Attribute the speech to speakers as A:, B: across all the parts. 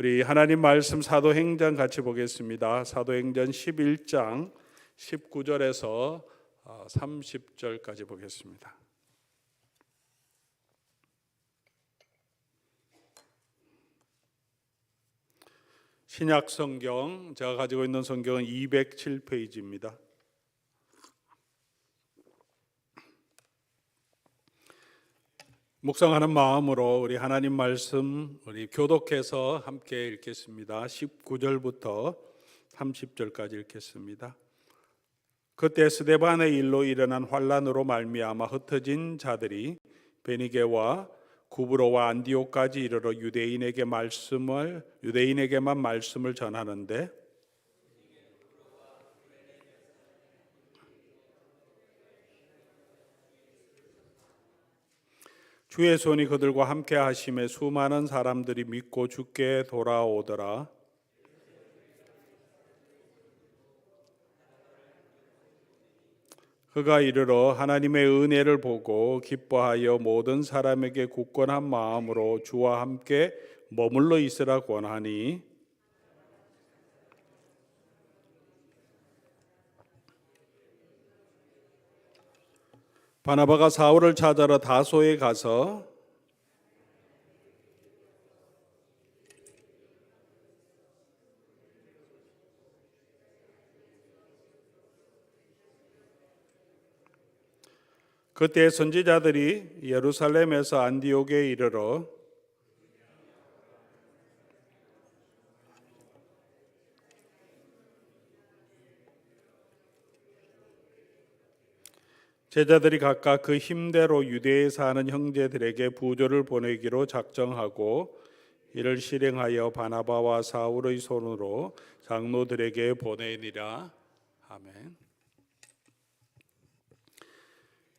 A: 우리 하나님 말씀 사도행전 같이 보겠습니다. 사도행전 11장 19절에서 30절까지 보겠습니다. 신약 성경, 제가 가지고 있는 성경은 207페이지입니다. 묵상하는 마음으로 우리 하나님 말씀 우리 교독해서 함께 읽겠습니다. 19절부터 30절까지 읽겠습니다. 그때 스데반의 일로 일어난 환란으로 말미암아 흩어진 자들이 베니게와 구브로와 안디옥까지 이르러 유대인에게만 말씀을 전하는데 주의 손이 그들과 함께 하심에 수많은 사람들이 믿고 주께 돌아오더라. 그가 이르러 하나님의 은혜를 보고 기뻐하여 모든 사람에게 굳건한 마음으로 주와 함께 머물러 있으라 권하니 바나바가 사울을 찾으러 다소에 가서 그때 선지자들이 예루살렘에서 안디옥에 이르러 제자들이 각각 그 힘대로 유대에 사는 형제들에게 부조를 보내기로 작정하고 이를 실행하여 바나바와 사울의 손으로 장로들에게 보내니라. 아멘.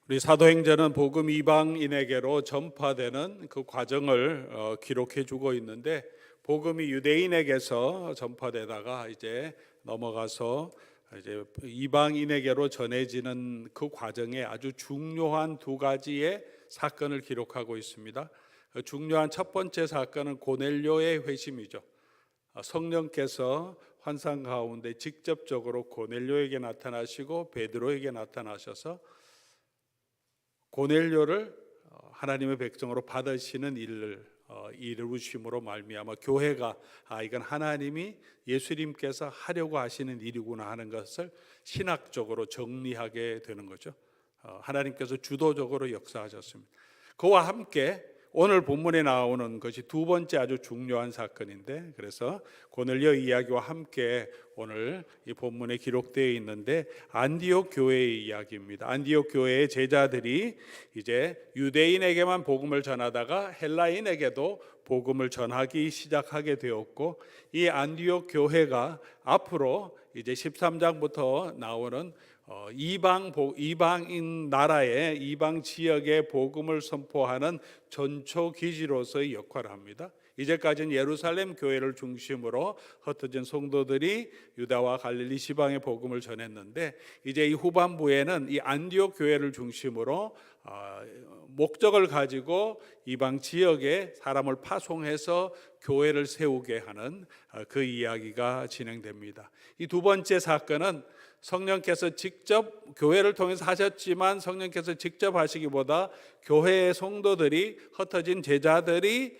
A: 우리 사도행전은 복음 이방인에게로 전파되는 그 과정을 기록해 주고 있는데, 복음이 유대인에게서 전파되다가 이제 넘어가서 이제 이방인에게로 전해지는 그 과정에 아주 중요한 두 가지의 사건을 기록하고 있습니다. 중요한 첫 번째 사건은 고넬료의 회심이죠. 성령께서 환상 가운데 직접적으로 고넬료에게 나타나시고 베드로에게 나타나셔서 고넬료를 하나님의 백성으로 받으시는 일을 이루심으로 말미암아 교회가 이건 하나님이 예수님께서 하려고 하시는 일이구나 하는 것을 신학적으로 정리하게 되는 거죠. 하나님께서 주도적으로 역사하셨습니다. 그와 함께 오늘 본문에 나오는 것이 두 번째 아주 중요한 사건인데, 그래서 고넬료 이야기와 함께 오늘 이 본문에 기록되어 있는데 안디옥 교회의 이야기입니다. 안디옥 교회의 제자들이 이제 유대인에게만 복음을 전하다가 헬라인에게도 복음을 전하기 시작하게 되었고, 이 안디옥 교회가 앞으로 이제 13장부터 나오는 이방인 나라의 이방 지역의 복음을 선포하는 전초 기지로서의 역할을 합니다. 이제까지는 예루살렘 교회를 중심으로 흩어진 성도들이 유다와 갈릴리 지방의 복음을 전했는데, 이제 이 후반부에는 이 안디옥 교회를 중심으로 목적을 가지고 이방 지역에 사람을 파송해서 교회를 세우게 하는 그 이야기가 진행됩니다. 이 두 번째 사건은 성령께서 직접 교회를 통해서 하셨지만 성령께서 직접 하시기보다 교회의 성도들이 흩어진 제자들이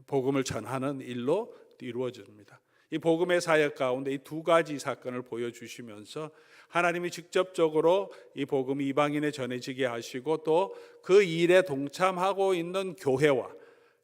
A: 복음을 전하는 일로 이루어집니다. 이 복음의 사역 가운데 이 두 가지 사건을 보여주시면서 하나님이 직접적으로 이 복음이 이방인에 전해지게 하시고 또 그 일에 동참하고 있는 교회와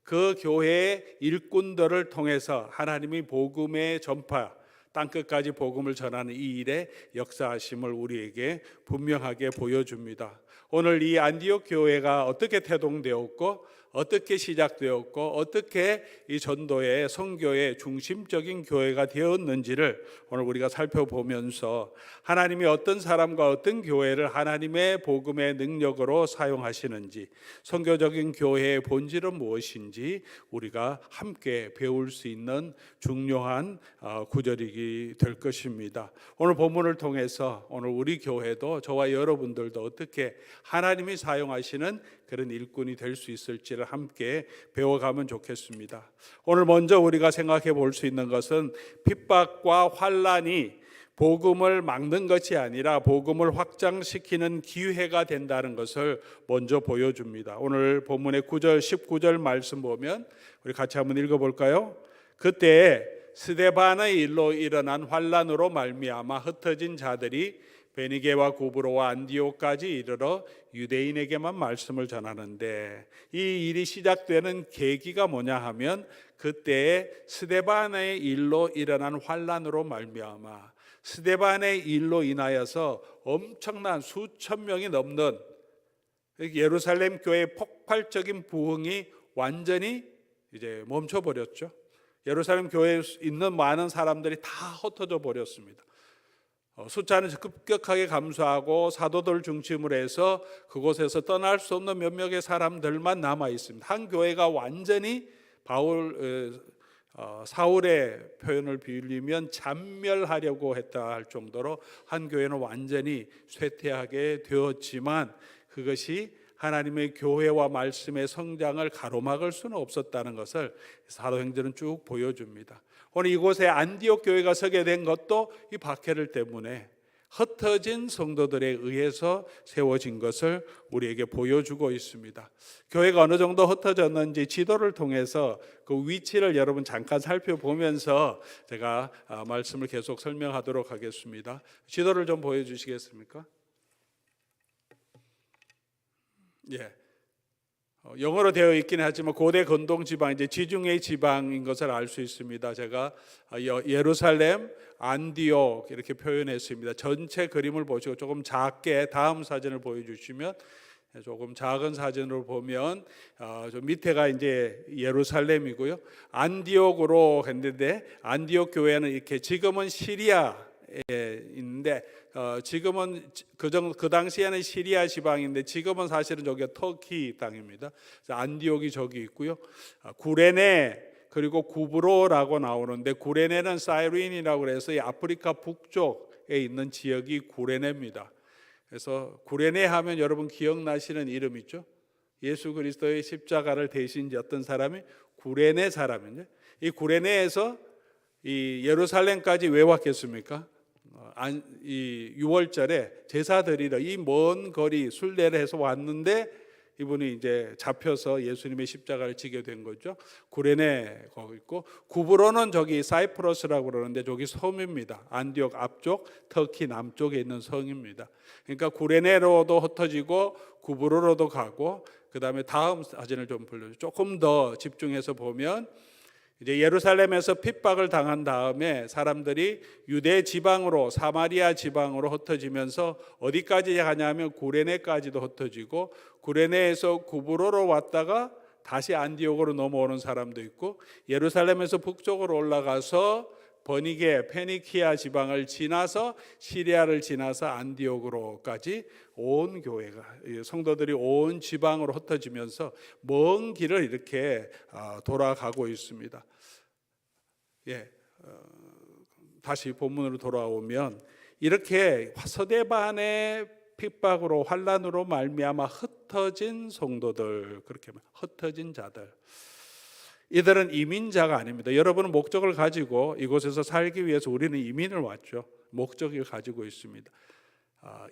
A: 그 교회의 일꾼들을 통해서 하나님이 복음의 전파, 땅끝까지 복음을 전하는 이 일에 역사하심을 우리에게 분명하게 보여줍니다. 오늘 이 안디옥 교회가 어떻게 태동되었고 어떻게 시작되었고 어떻게 이 전도의 선교의 중심적인 교회가 되었는지를 오늘 우리가 살펴보면서 하나님이 어떤 사람과 어떤 교회를 하나님의 복음의 능력으로 사용하시는지, 선교적인 교회의 본질은 무엇인지 우리가 함께 배울 수 있는 중요한 구절이 될 것입니다. 오늘 본문을 통해서 오늘 우리 교회도 저와 여러분들도 어떻게 하나님이 사용하시는 그런 일꾼이 될 수 있을지를 사실을 함께 배워가면 좋겠습니다. 오늘 먼저 우리가 생각해 볼 수 있는 것은 핍박과 환난이 복음을 막는 것이 아니라 복음을 확장시키는 기회가 된다는 것을 먼저 보여줍니다. 오늘 본문의 9절 19절 말씀 보면 우리 같이 한번 읽어볼까요? 그때 스데반의 일로 일어난 환난으로 말미암아 흩어진 자들이 베니게와 구브로와 안디옥까지 이르러 유대인에게만 말씀을 전하는데, 이 일이 시작되는 계기가 뭐냐 하면 그때에 스데반의 일로 일어난 환난으로 말미암아, 스데반의 일로 인하여서 엄청난 수천 명이 넘는 예루살렘 교회의 폭발적인 부흥이 완전히 이제 멈춰버렸죠. 예루살렘 교회에 있는 많은 사람들이 다 흩어져 버렸습니다. 숫자는 급격하게 감소하고 사도들 중심으로 해서 그곳에서 떠날 수 없는 몇 명의 사람들만 남아 있습니다. 한 교회가 완전히 사울의 표현을 빌리면 잔멸하려고 했다 할 정도로 한 교회는 완전히 쇠퇴하게 되었지만, 그것이 하나님의 교회와 말씀의 성장을 가로막을 수는 없었다는 것을 사도행전은 쭉 보여줍니다. 오늘 이곳에 안디옥 교회가 서게 된 것도 이 박해를 때문에 흩어진 성도들에 의해서 세워진 것을 우리에게 보여주고 있습니다. 교회가 어느 정도 흩어졌는지 지도를 통해서 그 위치를 여러분 잠깐 살펴보면서 제가 말씀을 계속 설명하도록 하겠습니다. 지도를 좀 보여주시겠습니까? 예. 영어로 되어 있긴 하지만 고대 건동 지방, 이제 지중해 지방인 것을 알 수 있습니다. 제가 예루살렘, 안디옥 이렇게 표현했습니다. 전체 그림을 보시고 조금 작게 다음 사진을 보여주시면, 조금 작은 사진으로 보면 좀 밑에가 이제 예루살렘이고요. 안디옥으로 했는데, 안디옥 교회는 이렇게 지금은 시리아에 있는데, 지금은 그 당시에는 시리아 지방인데 지금은 사실은 저기가 터키 땅입니다. 안디옥이 저기 있고요. 구레네 그리고 구브로라고 나오는데, 구레네는 사이린이라고 해서 이 아프리카 북쪽에 있는 지역이 구레네입니다. 그래서 구레네 하면 여러분 기억나시는 이름 있죠? 예수 그리스도의 십자가를 대신 졌던 사람이 구레네 사람인데, 이 구레네에서 이 예루살렘까지 왜 왔겠습니까? 이 6월절에 제사 드리러 이 먼 거리 순례를 해서 왔는데, 이분이 이제 잡혀서 예수님의 십자가를 지게 된 거죠. 구레네 거기 있고, 구브로는 저기 사이프러스라고 그러는데 저기 섬입니다. 안디옥 앞쪽, 터키 남쪽에 있는 성입니다. 그러니까 구레네로도 흩어지고 구브로로도 가고, 그 다음에 다음 사진을 좀 보여주세요. 조금 더 집중해서 보면, 이제 예루살렘에서 핍박을 당한 다음에 사람들이 유대 지방으로, 사마리아 지방으로 흩어지면서 어디까지 가냐면 구레네까지도 흩어지고, 구레네에서 구브로로 왔다가 다시 안디옥으로 넘어오는 사람도 있고, 예루살렘에서 북쪽으로 올라가서 버니게, 페니키아 지방을 지나서 시리아를 지나서 안디옥으로까지 온 교회가, 성도들이 온 지방으로 흩어지면서 먼 길을 이렇게 돌아가고 있습니다. 다시 본문으로 돌아오면, 이렇게 서대반의 핍박으로 환난으로 말미암아 흩어진 성도들, 그렇게 흩어진 자들, 이들은 이민자가 아닙니다. 여러분은 목적을 가지고 이곳에서 살기 위해서 우리는 이민을 왔죠. 목적을 가지고 있습니다.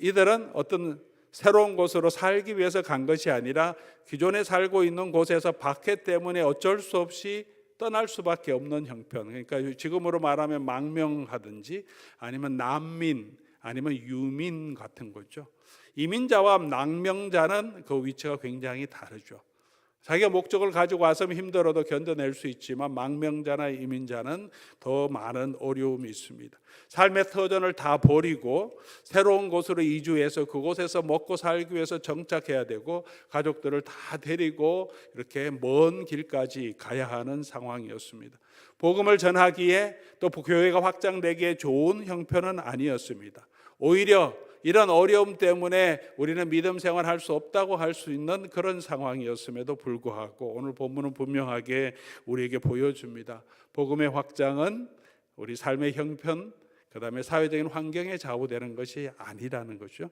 A: 이들은 어떤 새로운 곳으로 살기 위해서 간 것이 아니라 기존에 살고 있는 곳에서 박해 때문에 어쩔 수 없이 떠날 수밖에 없는 형편, 그러니까 지금으로 말하면 망명하든지 아니면 난민, 아니면 유민 같은 거죠. 이민자와 망명자는 그 위치가 굉장히 다르죠. 자기가 목적을 가지고 왔으면 힘들어도 견뎌낼 수 있지만, 망명자나 이민자는 더 많은 어려움이 있습니다. 삶의 터전을 다 버리고 새로운 곳으로 이주해서 그곳에서 먹고 살기 위해서 정착해야 되고, 가족들을 다 데리고 이렇게 먼 길까지 가야 하는 상황이었습니다. 복음을 전하기에 또 교회가 확장되기에 좋은 형편은 아니었습니다. 오히려 이런 어려움 때문에 우리는 믿음 생활할 수 없다고 할 수 있는 그런 상황이었음에도 불구하고, 오늘 본문은 분명하게 우리에게 보여줍니다. 복음의 확장은 우리 삶의 형편, 그 다음에 사회적인 환경에 좌우되는 것이 아니라는 것이죠.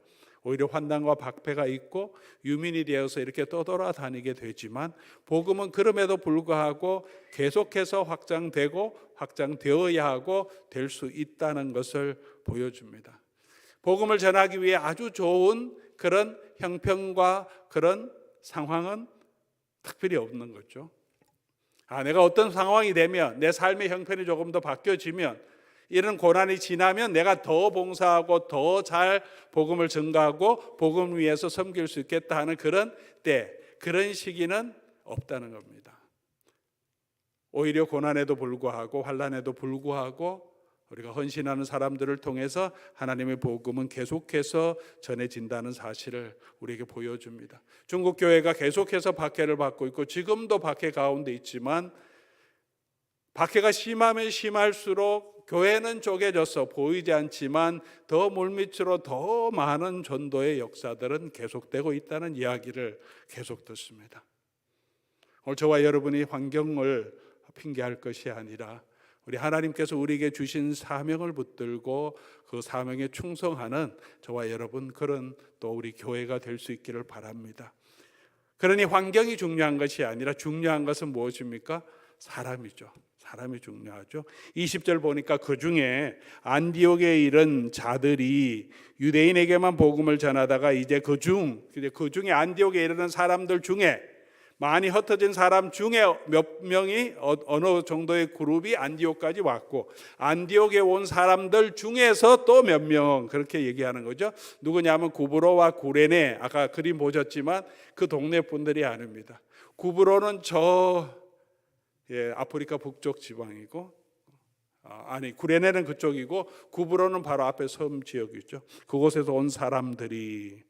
A: 오히려 환난과 박해가 있고 유민이 되어서 이렇게 떠돌아다니게 되지만 복음은 그럼에도 불구하고 계속해서 확장되고 확장되어야 하고 될 수 있다는 것을 보여줍니다. 복음을 전하기 위해 아주 좋은 그런 형편과 그런 상황은 특별히 없는 거죠. 내가 어떤 상황이 되면 내 삶의 형편이 조금 더 바뀌어지면 이런 고난이 지나면 내가 더 봉사하고 더 잘 복음을 전가하고 복음을 위해서 섬길 수 있겠다 하는 그런 때, 그런 시기는 없다는 겁니다. 오히려 고난에도 불구하고 환난에도 불구하고 우리가 헌신하는 사람들을 통해서 하나님의 복음은 계속해서 전해진다는 사실을 우리에게 보여줍니다. 중국 교회가 계속해서 박해를 받고 있고 지금도 박해 가운데 있지만 박해가 심하면 심할수록 교회는 쪼개져서 보이지 않지만 더 물밑으로 더 많은 전도의 역사들은 계속되고 있다는 이야기를 계속 듣습니다. 오늘 저와 여러분이 환경을 핑계할 것이 아니라 우리 하나님께서 우리에게 주신 사명을 붙들고 그 사명에 충성하는 저와 여러분 그런 또 우리 교회가 될 수 있기를 바랍니다. 그러니 환경이 중요한 것이 아니라 중요한 것은 무엇입니까? 사람이죠. 사람이 중요하죠. 20절 보니까 그 중에 안디옥에 이른 자들이 유대인에게만 복음을 전하다가 이제 그 중에 안디옥에 이르는 사람들 중에 많이 흩어진 사람 중에 몇 명이 어느 정도의 그룹이 안디옥까지 왔고 안디옥에 온 사람들 중에서 또 몇 명 그렇게 얘기하는 거죠. 누구냐면 구브로와 구레네, 아까 그림 보셨지만 그 동네 분들이 아닙니다. 구브로는 아프리카 북쪽 지방이고 구레네는 그쪽이고 구브로는 바로 앞에 섬 지역이죠. 그곳에서 온 사람들이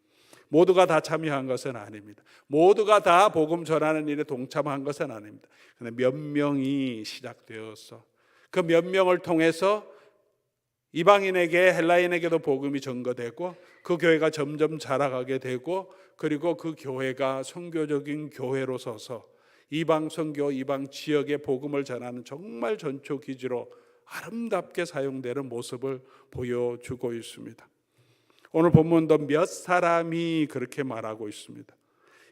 A: 모두가 다 참여한 것은 아닙니다. 모두가 다 복음 전하는 일에 동참한 것은 아닙니다. 그런데 몇 명이 시작되어서 그 몇 명을 통해서 이방인에게 헬라인에게도 복음이 전거되고 그 교회가 점점 자라가게 되고 그리고 그 교회가 선교적인 교회로 서서 이방 선교, 이방 지역의 복음을 전하는 정말 전초 기지로 아름답게 사용되는 모습을 보여주고 있습니다. 오늘 본문도 몇 사람이 그렇게 말하고 있습니다.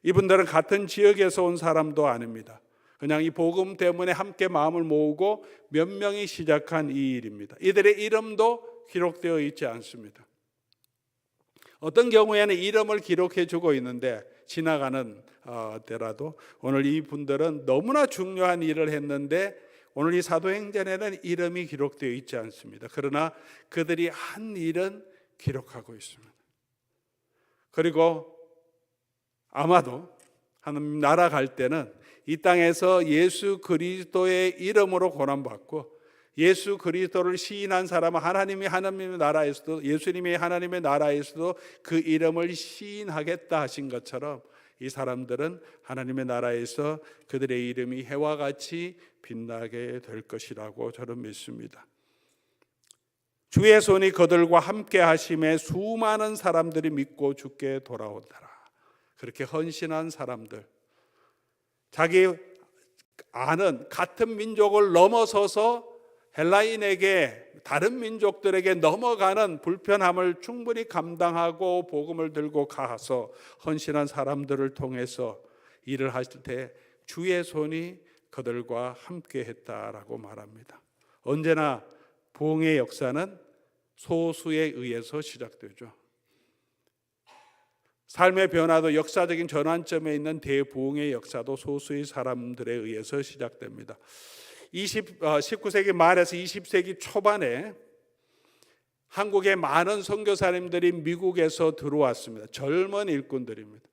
A: 이분들은 같은 지역에서 온 사람도 아닙니다. 그냥 이 복음 때문에 함께 마음을 모으고 몇 명이 시작한 이 일입니다. 이들의 이름도 기록되어 있지 않습니다. 어떤 경우에는 이름을 기록해 주고 있는데 지나가는 때라도 오늘 이 분들은 너무나 중요한 일을 했는데 오늘 이 사도행전에는 이름이 기록되어 있지 않습니다. 그러나 그들이 한 일은 기록하고 있습니다. 그리고 아마도 하나님 나라 갈 때는 이 땅에서 예수 그리스도의 이름으로 고난받고 예수 그리스도를 시인한 사람은 하나님의 나라에서도 예수님이 하나님의 나라에서도 그 이름을 시인하겠다 하신 것처럼 이 사람들은 하나님의 나라에서 그들의 이름이 해와 같이 빛나게 될 것이라고 저는 믿습니다. 주의 손이 그들과 함께 하심에 수많은 사람들이 믿고 주께 돌아오더라. 그렇게 헌신한 사람들, 자기 아는 같은 민족을 넘어서서 헬라인에게 다른 민족들에게 넘어가는 불편함을 충분히 감당하고 복음을 들고 가서 헌신한 사람들을 통해서 일을 하실 때 주의 손이 그들과 함께 했다라고 말합니다. 언제나 부흥의 역사는 소수에 의해서 시작되죠. 삶의 변화도 역사적인 전환점에 있는 대부흥의 역사도 소수의 사람들에 의해서 시작됩니다. 19세기 말에서 20세기 초반에 한국의 많은 선교사님들이 미국에서 들어왔습니다. 젊은 일꾼들입니다.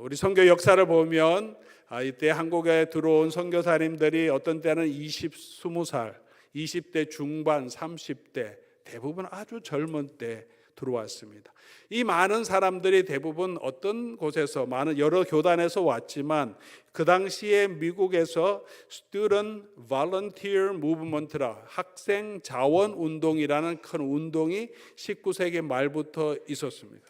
A: 우리 선교 역사를 보면 이때 한국에 들어온 선교사님들이 어떤 때는 20살, 20대 중반, 30대 대부분 아주 젊은 때 들어왔습니다. 이 많은 사람들이 대부분 어떤 곳에서 여러 교단에서 왔지만 그 당시에 미국에서 Student Volunteer Movement라 학생 자원 운동이라는 큰 운동이 19세기 말부터 있었습니다.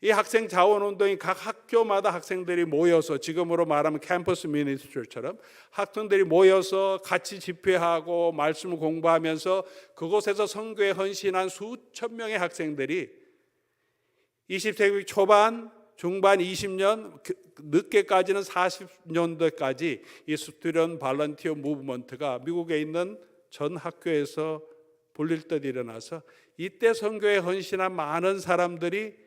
A: 이 학생 자원 운동이 각 학교마다 학생들이 모여서 지금으로 말하면 캠퍼스 미니스트리처럼 학생들이 모여서 같이 집회하고 말씀을 공부하면서 그곳에서 선교에 헌신한 수천 명의 학생들이 20세기 초반, 중반 20년, 늦게까지는 40년대까지 이 스튜던트 발런티어 무브먼트가 미국에 있는 전 학교에서 불릴 듯 일어나서 이때 선교에 헌신한 많은 사람들이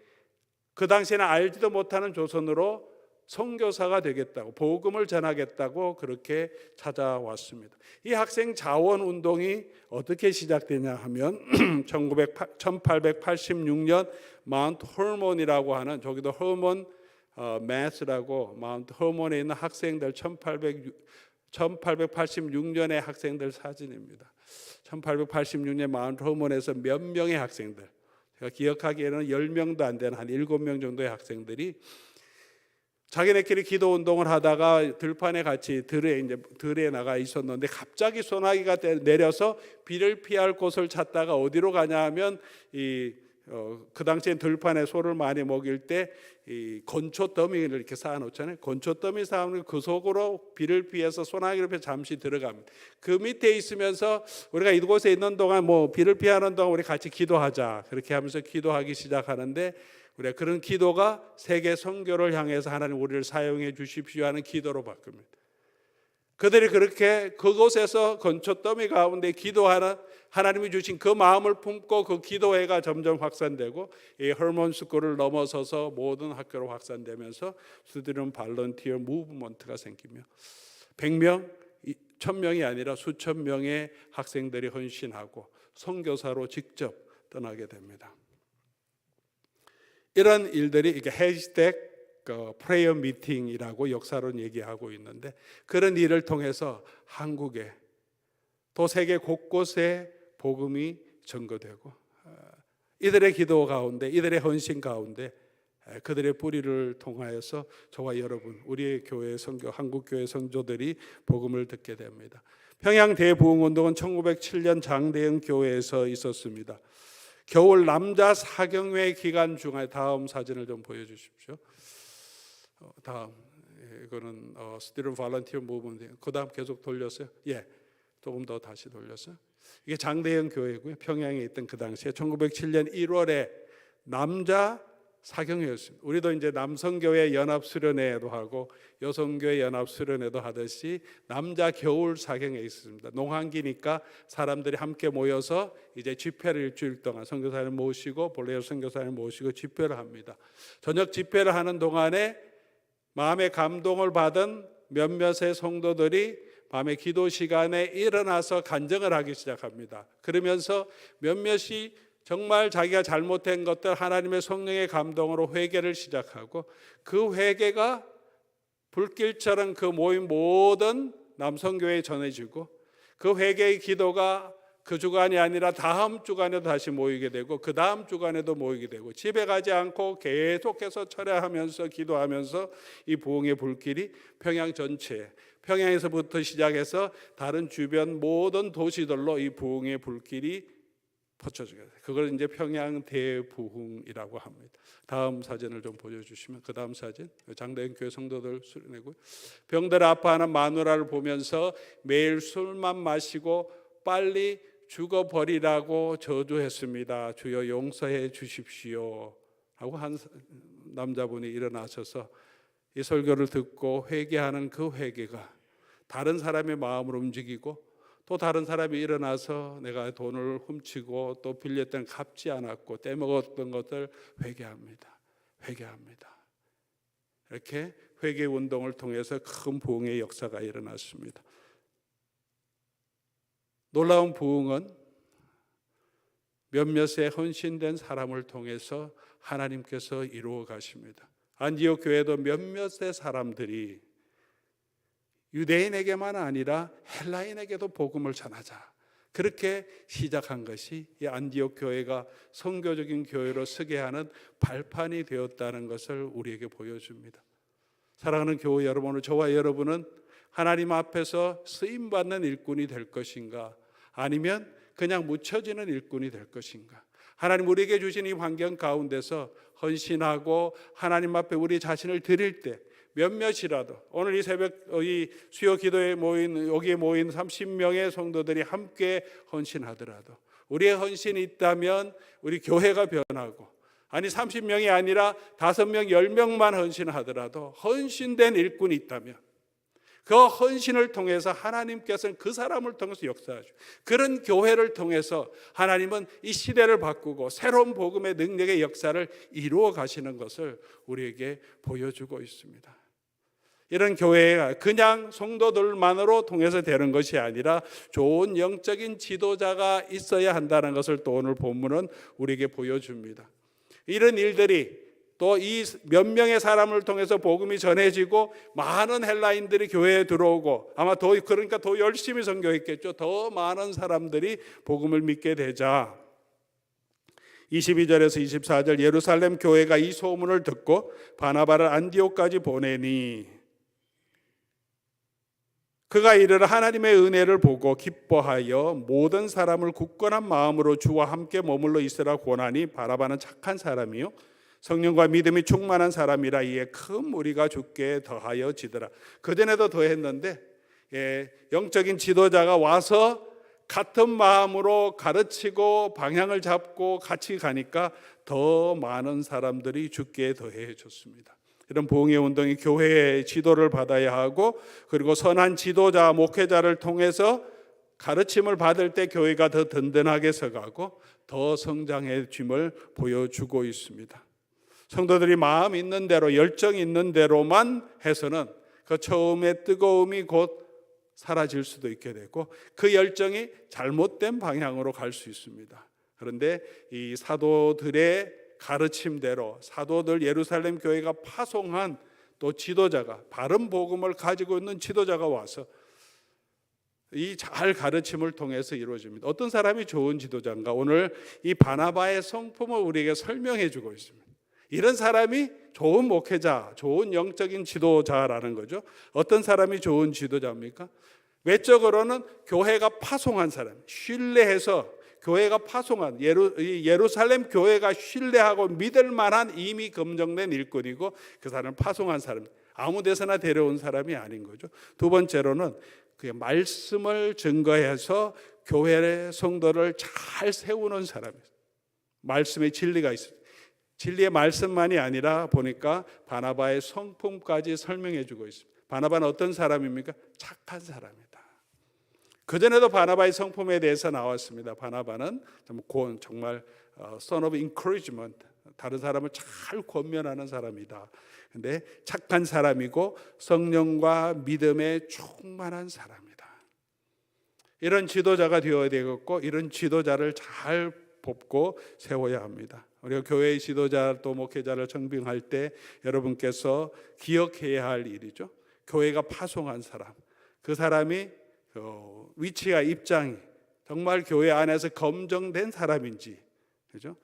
A: 그 당시에는 알지도 못하는 조선으로 선교사가 되겠다고, 복음을 전하겠다고 그렇게 찾아왔습니다. 이 학생 자원 운동이 어떻게 시작되냐 하면 1886년 마운트 허먼이라고 하는, 저기도 허먼 매스라고 마운트 허먼에 있는 학생들 1886년의 학생들 사진입니다. 1886년 마운트 허먼에서 몇 명의 학생들, 제가 기억하기에는 10명도 안 되는 한 7명 정도의 학생들이 자기네끼리 기도 운동을 하다가 들판에 같이 들에 나가 있었는데 갑자기 소나기가 내려서 비를 피할 곳을 찾다가 어디로 가냐 하면 그 당시에 들판에 소를 많이 먹일 때 이 건초 더미를 이렇게 쌓아놓잖아요. 건초 더미 쌓아놓은 그 속으로 비를 피해서 소나기를 피해 잠시 들어갑니다. 그 밑에 있으면서 우리가 이곳에 있는 동안 뭐 비를 피하는 동안 우리 같이 기도하자, 그렇게 하면서 기도하기 시작하는데, 우리가 그런 기도가 세계 선교를 향해서 하나님 우리를 사용해 주십시오 하는 기도로 바뀝니다. 그들이 그렇게 그곳에서 건초더미 가운데 기도하는 하나님이 주신 그 마음을 품고 그 기도회가 점점 확산되고 이 허먼 스쿨을 넘어서서 모든 학교로 확산되면서 스튜던트 발런티어 무브먼트가 생기며 100명, 1000명이 아니라 수천 명의 학생들이 헌신하고 선교사로 직접 떠나게 됩니다. 이런 일들이 이게 해시태그 프레이어 미팅이라고 역사론 얘기하고 있는데, 그런 일을 통해서 한국에 또 세계 곳곳에 복음이 전거되고 이들의 기도 가운데, 이들의 헌신 가운데 그들의 뿌리를 통하여서 저와 여러분, 우리의 교회 선교, 한국 교회 선조들이 복음을 듣게 됩니다. 평양 대부흥운동은 1907년 장대영 교회에서 있었습니다. 겨울 남자 사경회 기간 중에, 다음 사진을 좀 보여주십시오. 다음, 이거는 스튜던트 발런티어 무브먼트. 그 다음 계속 돌렸어요. 예, 조금 더 다시 돌렸어요. 이게 장대영 교회고요. 평양에 있던 그 당시에 1907년 1월에 남자 사경회였습니다. 우리도 이제 남성교회 연합수련회도 하고 여성교회 연합수련회도 하듯이 남자 겨울 사경회 있습니다. 농한기니까 사람들이 함께 모여서 이제 집회를 일주일 동안 선교사를 모시고, 본래 선교사를 모시고 집회를 합니다. 저녁 집회를 하는 동안에 마음의 감동을 받은 몇몇의 성도들이 밤에 기도 시간에 일어나서 간증을 하기 시작합니다. 그러면서 몇몇이 정말 자기가 잘못된 것들 하나님의 성령의 감동으로 회개를 시작하고, 그 회개가 불길처럼 그 모인 모든 남성교회에 전해지고, 그 회개의 기도가 그 주간이 아니라 다음 주간에도 다시 모이게 되고, 그 다음 주간에도 모이게 되고, 집에 가지 않고 계속해서 철야하면서 기도하면서 이 부흥의 불길이 평양 전체에, 평양에서부터 시작해서 다른 주변 모든 도시들로 이 부흥의 불길이 퍼쳐지게 돼요. 그걸 이제 평양 대부흥이라고 합니다. 다음 사진을 좀 보여주시면, 그 다음 사진, 장대영 교회 성도들 수련회고요. 병들 아파하는 마누라를 보면서 매일 술만 마시고 빨리 죽어버리라고 저주했습니다. 주여 용서해 주십시오 하고 한 남자분이 일어나셔서 이 설교를 듣고 회개하는 그 회개가 다른 사람의 마음을 움직이고, 또 다른 사람이 일어나서 내가 돈을 훔치고 또 빌렸던 갚지 않았고 떼먹었던 것들 회개합니다. 이렇게 회개 운동을 통해서 큰 부흥의 역사가 일어났습니다. 놀라운 부흥은 몇몇의 헌신된 사람을 통해서 하나님께서 이루어 가십니다. 안디옥 교회도 몇몇의 사람들이 유대인에게만 아니라 헬라인에게도 복음을 전하자, 그렇게 시작한 것이 이 안디옥 교회가 선교적인 교회로 서게 하는 발판이 되었다는 것을 우리에게 보여줍니다. 사랑하는 교회 여러분, 오늘 저와 여러분은 하나님 앞에서 쓰임받는 일꾼이 될 것인가, 아니면 그냥 묻혀지는 일꾼이 될 것인가? 하나님 우리에게 주신 이 환경 가운데서 헌신하고 하나님 앞에 우리 자신을 드릴 때 몇몇이라도, 오늘 이 새벽 이 수요 기도에 모인, 여기에 모인 30명의 성도들이 함께 헌신하더라도, 우리의 헌신이 있다면 우리 교회가 변하고 아니 30명이 아니라 5명, 10명만 헌신하더라도 헌신된 일꾼이 있다면 그 헌신을 통해서 하나님께서는 그 사람을 통해서 역사하시고, 그런 교회를 통해서 하나님은 이 시대를 바꾸고 새로운 복음의 능력의 역사를 이루어 가시는 것을 우리에게 보여주고 있습니다. 이런 교회가 그냥 성도들만으로 통해서 되는 것이 아니라 좋은 영적인 지도자가 있어야 한다는 것을 또 오늘 본문은 우리에게 보여줍니다. 이런 일들이 또 이 몇 명의 사람을 통해서 복음이 전해지고 많은 헬라인들이 교회에 들어오고, 아마 그러니까 더 열심히 선교했겠죠. 더 많은 사람들이 복음을 믿게 되자 22절에서 24절, 예루살렘 교회가 이 소문을 듣고 바나바를 안디옥까지 보내니 그가 이르러 하나님의 은혜를 보고 기뻐하여 모든 사람을 굳건한 마음으로 주와 함께 머물러 있으라 권하니, 바나바는 착한 사람이요 성령과 믿음이 충만한 사람이라 이에 큰 무리가 주께 더하여 지더라. 그전에도 더했는데 영적인 지도자가 와서 같은 마음으로 가르치고 방향을 잡고 같이 가니까 더 많은 사람들이 주께 더해 줬습니다. 이런 부흥의 운동이 교회의 지도를 받아야 하고, 그리고 선한 지도자, 목회자를 통해서 가르침을 받을 때 교회가 더 든든하게 서가고 더 성장해 짐을 보여주고 있습니다. 성도들이 마음 있는 대로, 열정 있는 대로만 해서는 그 처음의 뜨거움이 곧 사라질 수도 있게 되고 그 열정이 잘못된 방향으로 갈 수 있습니다. 그런데 이 사도들의 가르침대로, 사도들 예루살렘 교회가 파송한 또 지도자가, 바른 복음을 가지고 있는 지도자가 와서 이 잘 가르침을 통해서 이루어집니다. 어떤 사람이 좋은 지도자인가? 오늘 이 바나바의 성품을 우리에게 설명해 주고 있습니다. 이런 사람이 좋은 목회자, 좋은 영적인 지도자라는 거죠. 어떤 사람이 좋은 지도자입니까? 외적으로는 교회가 파송한 사람, 신뢰해서 교회가 파송한 예루살렘 교회가 신뢰하고 믿을 만한 이미 검증된 일꾼이고, 그 사람을 파송한 사람, 아무 데서나 데려온 사람이 아닌 거죠. 두 번째로는 그 말씀을 증거해서 교회의 성도를 잘 세우는 사람이에요. 말씀에 진리가 있어요. 진리의 말씀만이 아니라 보니까 바나바의 성품까지 설명해 주고 있습니다. 바나바는 어떤 사람입니까? 착한 사람이다. 그전에도 바나바의 성품에 대해서 나왔습니다. 바나바는 정말 son of encouragement, 다른 사람을 잘 권면하는 사람이다. 근데 착한 사람이고 성령과 믿음에 충만한 사람이다. 이런 지도자가 되어야 되겠고, 이런 지도자를 잘 뽑고 세워야 합니다. 우리가 교회의 지도자 또 목회자를 청빙할 때 여러분께서 기억해야 할 일이죠. 교회가 파송한 사람, 그 사람이 위치와 입장이 정말 교회 안에서 검증된 사람인지, 그죠?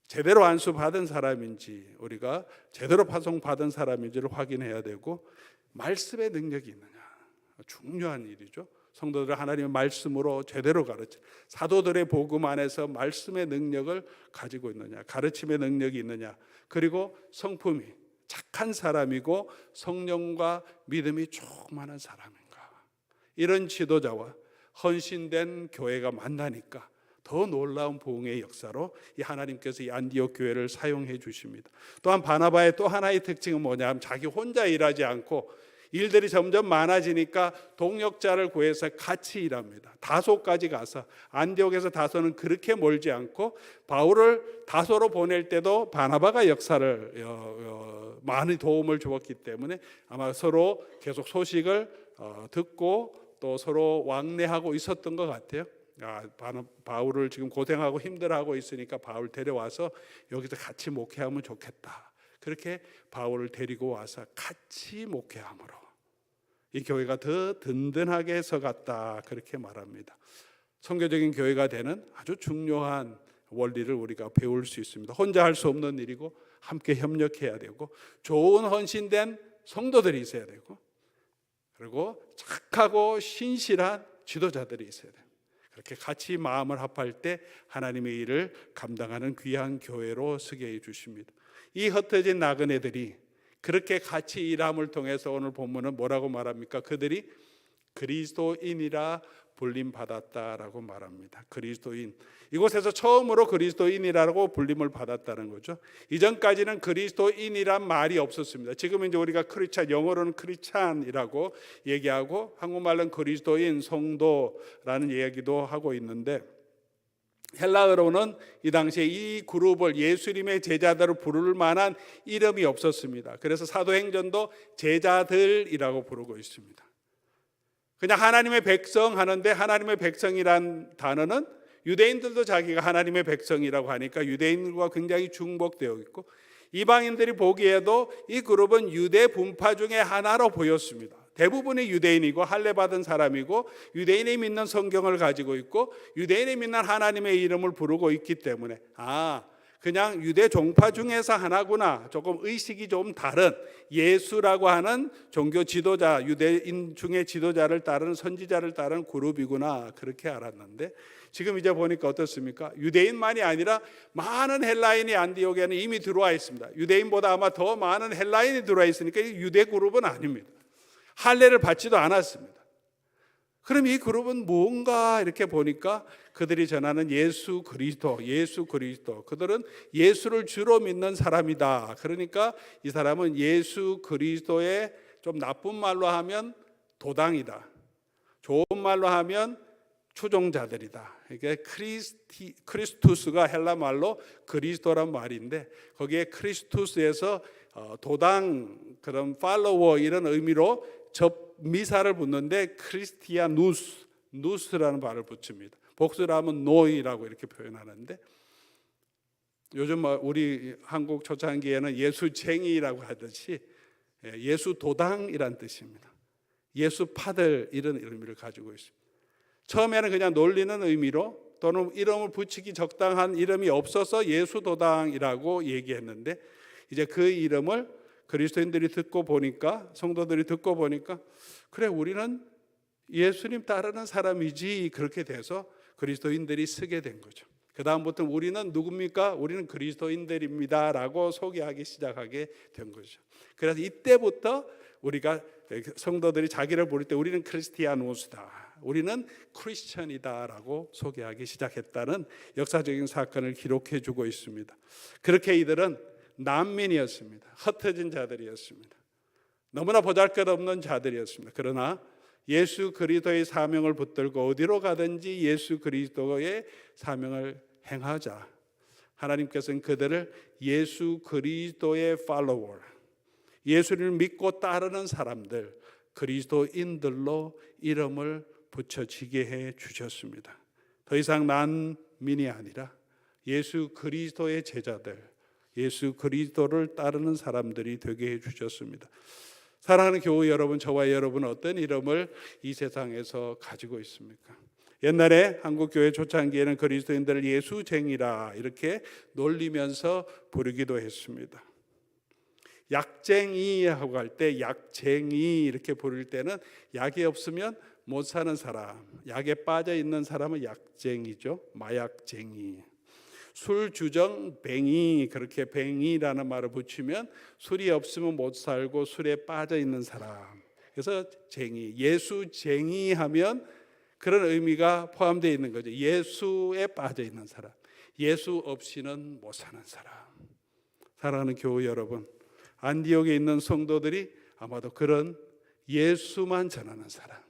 A: 제대로 안수받은 사람인지, 우리가 제대로 파송받은 사람인지를 확인해야 되고, 말씀의 능력이 있느냐, 중요한 일이죠. 성도들을 하나님의 말씀으로 제대로 가르쳐, 사도들의 복음 안에서 말씀의 능력을 가지고 있느냐, 가르침의 능력이 있느냐, 그리고 성품이 착한 사람이고 성령과 믿음이 충만한 사람인가. 이런 지도자와 헌신된 교회가 만나니까 더 놀라운 부흥의 역사로 이 하나님께서 이 안디옥 교회를 사용해 주십니다. 또한 바나바의 또 하나의 특징은 뭐냐 하면, 자기 혼자 일하지 않고 일들이 점점 많아지니까 동역자를 구해서 같이 일합니다. 다소까지 가서, 안디옥에서 다소는 그렇게 멀지 않고 바울을 다소로 보낼 때도 바나바가 역사를 많이 도움을 주었기 때문에 아마 서로 계속 소식을 듣고 또 서로 왕래하고 있었던 것 같아요. 바울을 지금 고생하고 힘들어하고 있으니까 바울 데려와서 여기서 같이 목회하면 좋겠다. 그렇게 바울을 데리고 와서 같이 목회함으로 이 교회가 더 든든하게 서갔다, 그렇게 말합니다. 선교적인 교회가 되는 아주 중요한 원리를 우리가 배울 수 있습니다. 혼자 할 수 없는 일이고 함께 협력해야 되고, 좋은 헌신된 성도들이 있어야 되고, 그리고 착하고 신실한 지도자들이 있어야 돼요. 그렇게 같이 마음을 합할 때 하나님의 일을 감당하는 귀한 교회로 서게 해 주십니다. 이 흩어진 나그네들이 그렇게 같이 일함을 통해서 오늘 본문은 뭐라고 말합니까? 그들이 그리스도인이라 불림 받았다라고 말합니다. 그리스도인. 이곳에서 처음으로 그리스도인이라고 불림을 받았다는 거죠. 이전까지는 그리스도인이란 말이 없었습니다. 지금 이제 우리가 크리스찬, 영어로는 크리스찬이라고 얘기하고 한국말로는 그리스도인, 성도라는 얘기도 하고 있는데, 헬라어로는 이 당시에 이 그룹을 예수님의 제자들을 부를 만한 이름이 없었습니다. 그래서 사도행전도 제자들이라고 부르고 있습니다. 그냥 하나님의 백성 하는데, 하나님의 백성이란 단어는 유대인들도 자기가 하나님의 백성이라고 하니까 유대인들과 굉장히 중복되어 있고, 이방인들이 보기에도 이 그룹은 유대 분파 중에 하나로 보였습니다. 대부분이 유대인이고 할례 받은 사람이고 유대인이 믿는 성경을 가지고 있고 유대인이 믿는 하나님의 이름을 부르고 있기 때문에 그냥 유대 종파 중에서 하나구나, 조금 의식이 좀 다른 예수라고 하는 종교 지도자, 유대인 중에 지도자를 따르는 선지자를 따르는 그룹이구나, 그렇게 알았는데 지금 이제 보니까 어떻습니까? 유대인만이 아니라 많은 헬라인이 안디옥에는 이미 들어와 있습니다. 유대인보다 아마 더 많은 헬라인이 들어와 있으니까 유대 그룹은 아닙니다. 할례를 받지도 않았습니다. 그럼 이 그룹은 뭔가 이렇게 보니까 그들이 전하는 예수 그리스도. 그들은 예수를 주로 믿는 사람이다. 그러니까 이 사람은 예수 그리스도의, 좀 나쁜 말로 하면 도당이다, 좋은 말로 하면 추종자들이다. 이게 크리스투스가 헬라 말로 그리스도란 말인데, 거기에 크리스투스에서 도당, 그런 팔로워 이런 의미로 미사를 붙는데 크리스티아누스라는 말을 붙입니다. 복수를 하면 노이라고 이렇게 표현하는데, 요즘 우리 한국 초창기에는 예수쟁이라고 하듯이 예수도당이란 뜻입니다. 예수파들, 이런 의미를 가지고 있습니다. 처음에는 그냥 놀리는 의미로, 또는 이름을 붙이기 적당한 이름이 없어서 예수도당이라고 얘기했는데, 이제 그 이름을 그리스도인들이 듣고 보니까, 성도들이 듣고 보니까, 그래, 우리는 예수님 따르는 사람이지, 그렇게 돼서 그리스도인들이 쓰게 된 거죠. 그 다음부터 우리는 누굽니까? 우리는 그리스도인들입니다 라고 소개하기 시작하게 된 거죠. 그래서 이때부터 우리가, 성도들이 자기를 부를 때 우리는 크리스티아노스다, 우리는 크리스천이다 라고 소개하기 시작했다는 역사적인 사건을 기록해 주고 있습니다. 그렇게 이들은 난민이었습니다. 흩어진 자들이었습니다. 너무나 보잘것없는 자들이었습니다. 그러나 예수 그리스도의 사명을 붙들고 어디로 가든지 예수 그리스도의 사명을 행하자, 하나님께서는 그들을 예수 그리스도의 팔로워, 예수를 믿고 따르는 사람들, 그리스도인들로 이름을 붙여지게 해 주셨습니다. 더 이상 난민이 아니라 예수 그리스도의 제자들, 예수 그리스도를 따르는 사람들이 되게 해 주셨습니다. 사랑하는 교우 여러분, 저와 여러분은 어떤 이름을 이 세상에서 가지고 있습니까? 옛날에 한국교회 초창기에는 그리스도인들을 예수쟁이라 이렇게 놀리면서 부르기도 했습니다. 약쟁이라고 할 때 약쟁이 이렇게 부를 때는 약이 없으면 못 사는 사람, 약에 빠져 있는 사람은 약쟁이죠. 마약쟁이. 술주정뱅이, 그렇게 뱅이라는 말을 붙이면 술이 없으면 못 살고 술에 빠져 있는 사람, 그래서 쟁이, 예수쟁이 하면 그런 의미가 포함되어 있는 거죠. 예수에 빠져 있는 사람, 예수 없이는 못 사는 사람. 사랑하는 교우 여러분, 안디옥에 있는 성도들이 아마도 그런 예수만 전하는 사람,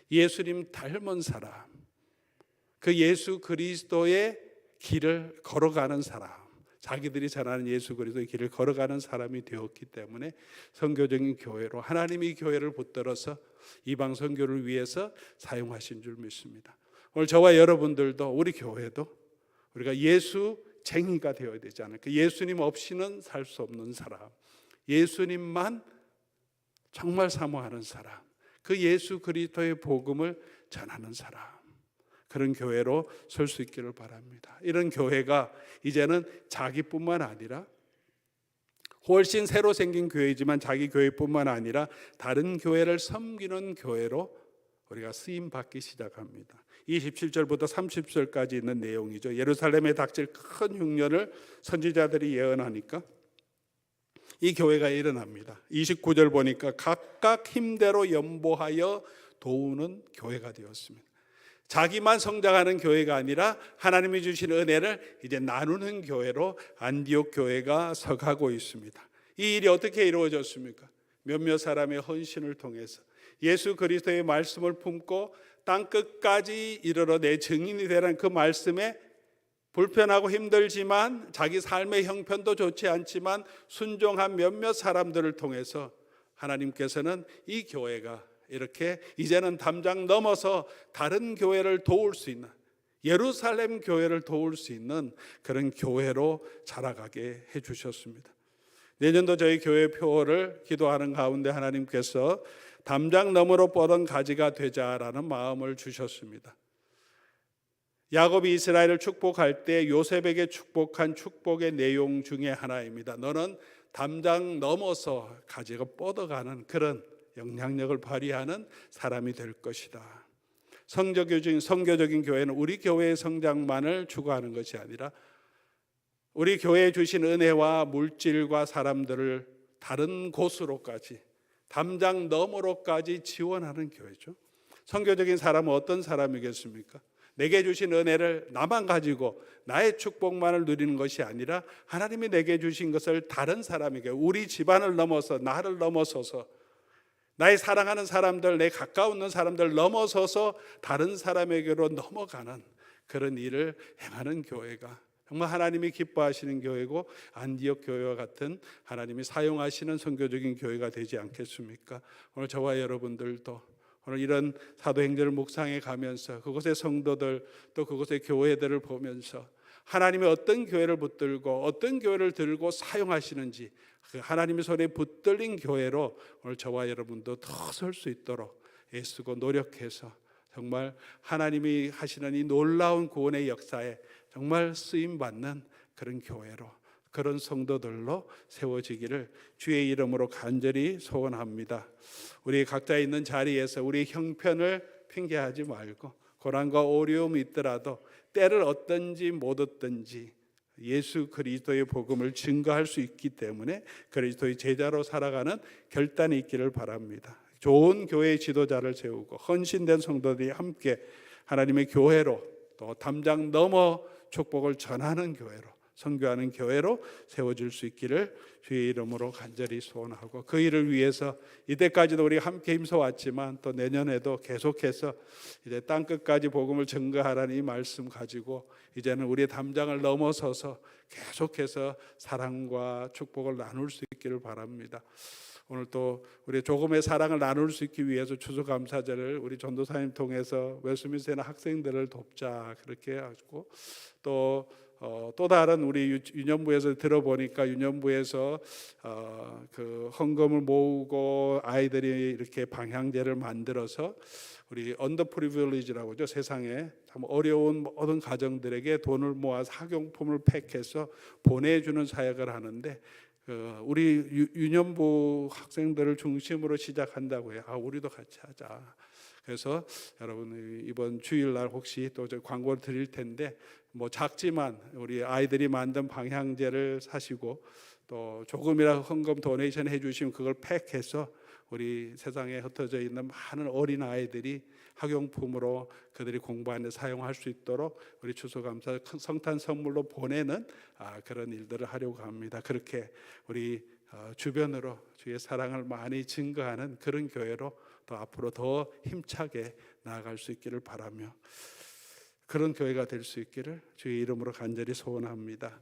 A: 예수님 닮은 사람, 그 예수 그리스도의 길을 걸어가는 사람, 자기들이 전하는 예수 그리스도의 길을 걸어가는 사람이 되었기 때문에 선교적인 교회로 하나님이 교회를 붙들어서 이방 선교를 위해서 사용하신 줄 믿습니다. 오늘 저와 여러분들도, 우리 교회도 우리가 예수쟁이가 되어야 되지 않을까. 예수님 없이는 살 수 없는 사람, 예수님만 정말 사모하는 사람, 그 예수 그리스도의 복음을 전하는 사람, 그런 교회로 설 수 있기를 바랍니다. 이런 교회가 이제는 자기뿐만 아니라, 훨씬 새로 생긴 교회지만 자기 교회뿐만 아니라 다른 교회를 섬기는 교회로 우리가 쓰임 받기 시작합니다. 27절부터 30절까지 있는 내용이죠. 예루살렘에 닥칠 큰 흉년을 선지자들이 예언하니까 이 교회가 일어납니다. 29절 보니까 각각 힘대로 연보하여 도우는 교회가 되었습니다. 자기만 성장하는 교회가 아니라 하나님이 주신 은혜를 이제 나누는 교회로 안디옥 교회가 서가고 있습니다. 이 일이 어떻게 이루어졌습니까? 몇몇 사람의 헌신을 통해서 예수 그리스도의 말씀을 품고 땅 끝까지 이르러 내 증인이 되라는 그 말씀에 불편하고 힘들지만 자기 삶의 형편도 좋지 않지만 순종한 몇몇 사람들을 통해서 하나님께서는 이 교회가 이렇게 이제는 담장 넘어서 다른 교회를 도울 수 있는, 예루살렘 교회를 도울 수 있는 그런 교회로 자라가게 해주셨습니다. 내년도 저희 교회 표를 기도하는 가운데 하나님께서 담장 너머로 뻗은 가지가 되자라는 마음을 주셨습니다. 야곱이 이스라엘을 축복할 때 요셉에게 축복한 축복의 내용 중에 하나입니다. 너는 담장 넘어서 가지가 뻗어가는 그런 영향력을 발휘하는 사람이 될 것이다. 성교적인 교회는 우리 교회의 성장만을 추구하는 것이 아니라 우리 교회에 주신 은혜와 물질과 사람들을 다른 곳으로까지, 담장 너머로까지 지원하는 교회죠. 성교적인 사람은 어떤 사람이겠습니까? 내게 주신 은혜를 나만 가지고 나의 축복만을 누리는 것이 아니라 하나님이 내게 주신 것을 다른 사람에게, 우리 집안을 넘어서, 나를 넘어서서, 나의 사랑하는 사람들, 내 가까운 사람들 넘어서서 다른 사람에게로 넘어가는 그런 일을 행하는 교회가 정말 하나님이 기뻐하시는 교회고 안디옥 교회와 같은 하나님이 사용하시는 선교적인 교회가 되지 않겠습니까? 오늘 저와 여러분들도 오늘 이런 사도행전을 묵상해 가면서 그곳의 성도들 또 그곳의 교회들을 보면서 하나님이 어떤 교회를 붙들고 어떤 교회를 들고 사용하시는지 그 하나님의 손에 붙들린 교회로 오늘 저와 여러분도 더 설 수 있도록 애쓰고 노력해서 정말 하나님이 하시는 이 놀라운 구원의 역사에 정말 쓰임받는 그런 교회로, 그런 성도들로 세워지기를 주의 이름으로 간절히 소원합니다. 우리 각자 있는 자리에서 우리 형편을 핑계하지 말고 고난과 어려움이 있더라도 때를 얻든지 못 얻든지 예수 그리스도의 복음을 증거할 수 있기 때문에 그리스도의 제자로 살아가는 결단이 있기를 바랍니다. 좋은 교회의 지도자를 세우고 헌신된 성도들이 함께 하나님의 교회로 또 담장 넘어 축복을 전하는 교회로, 선교하는 교회로 세워질 수 있기를 주의 이름으로 간절히 소원하고 그 일을 위해서 이때까지도 우리 함께 힘써왔지만 또 내년에도 계속해서 이제 땅 끝까지 복음을 증거하라는 이 말씀 가지고 이제는 우리의 담장을 넘어서서 계속해서 사랑과 축복을 나눌 수 있기를 바랍니다. 오늘 또 우리 조금의 사랑을 나눌 수 있기 위해서 추수감사절을 우리 전도사님 통해서 웨스트민스터 학생들을 돕자 그렇게 하고 또 다른 우리 유년부에서 들어보니까 유년부에서 그 헌금을 모으고 아이들이 이렇게 방향제를 만들어서 우리 언더프리빌리지라고 하죠. 세상에 참 어려운 모든 가정들에게 돈을 모아서 학용품을 팩해서 보내주는 사역을 하는데 우리 유년부 학생들을 중심으로 시작한다고 해요. 우리도 같이 하자. 그래서 여러분 이번 주일날 혹시 또 광고를 드릴 텐데 뭐 작지만 우리 아이들이 만든 방향제를 사시고 또 조금이라도 헌금 도네이션 해주시면 그걸 팩해서 우리 세상에 흩어져 있는 많은 어린 아이들이 학용품으로 그들이 공부하는 데 사용할 수 있도록 우리 추수감사 성탄 선물로 보내는 그런 일들을 하려고 합니다. 그렇게 우리 주변으로 주의 사랑을 많이 증거하는 그런 교회로 또 앞으로 더 힘차게 나아갈 수 있기를 바라며 그런 교회가 될 수 있기를 주의 이름으로 간절히 소원합니다.